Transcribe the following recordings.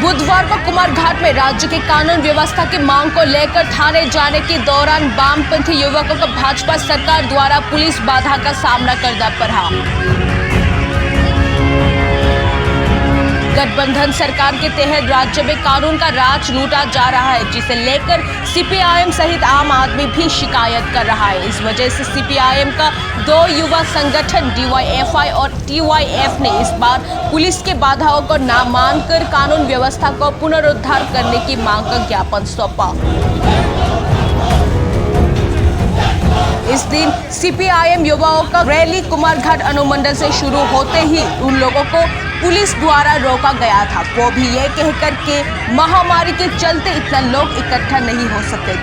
बुधवार को कुमारघाट में राज्य की कानून व्यवस्था की मांग को लेकर थाने जाने के दौरान वामपंथी युवकों को भाजपा सरकार द्वारा पुलिस बाधा का सामना करना पड़ा। गठबंधन सरकार के तहत राज्य में कानून का राज लूटा जा रहा है, जिसे लेकर सीपीआईएम सहित आम आदमी भी शिकायत कर रहा है। इस वजह से सीपीआईएम का दो युवा संगठन डीवाईएफआई और टीवाईएफ ने इस बार पुलिस के बाधाओं को न मानकर कानून व्यवस्था को पुनरुद्धार करने की मांग का ज्ञापन सौंपा। इस दिन सीपीआईएम युवाओं का रैली कुमारघाट अनुमंडल से शुरू होते ही उन लोगों को पुलिस द्वारा रोका गया था, वो भी ये कहकर के महामारी के चलते इतना लोग इकट्ठा नहीं हो सके।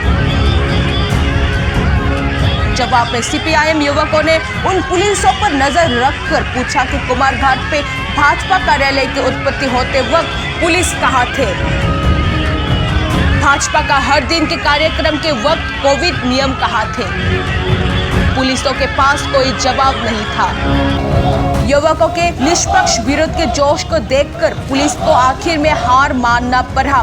जवाब में सीपीआईएम युवकों ने उन पुलिसों पर नजर रखकर पूछा कि कुमारघाट पे भाजपा कार्यालय की उत्पत्ति होते वक्त पुलिस कहाँ थे? भाजपा का हर दिन के कार्यक्रम के वक्त कोविड नियम कहाँ थे? पुलिसों के पास कोई जवाब नहीं था। युवकों के निष्पक्ष विरोध के जोश को देखकर पुलिस को आखिर में हार मानना पड़ा।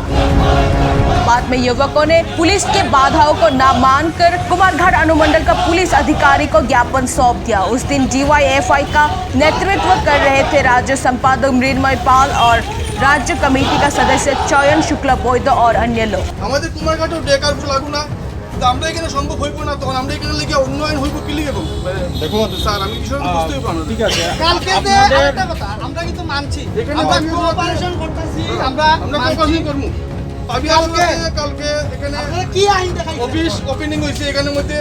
बाद में युवकों ने पुलिस के बाधाओं को न मानकर कुमारघाट अनुमंडल का पुलिस अधिकारी को ज्ञापन सौंप दिया। उस दिन डीवाईएफआई का नेतृत्व कर रहे थे राज्य संपादक मृण्मय पाल और राज्य कमेटी का सदस्य चयन शुक्ला बोइद और अन्य लोग। हमारे कुमारघाटे बेकार लागू ना আমরা এখানে সম্ভব হইব না, তখন আমরা এখানে লিখে উন্নয়ন হইব কি লিখে দেখো স্যার আমি কিছু বুঝতেই পারবো না। ঠিক আছে কালকে যে একটা কথা আমরা কিন্তু মানছি আমরা কোঅপারেশন করতেছি আমরা কোঅপারেশন করব পাবি কালকে এখানে কি আইন দেখাই অফিস ওপেনিং হইছে এখানের মধ্যে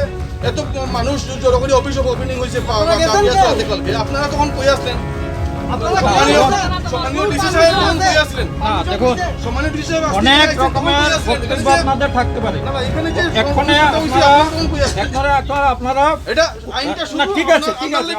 এত মানুষ জড়ো করে অফিস ওপেনিং হইছে কালকে আপনারা তখন কই আসলেন? অনেক রকমের বক্তব্য আপনাদের থাকতে পারে, আপনারা এটা আইনটা ঠিক আছে, ঠিক আছে,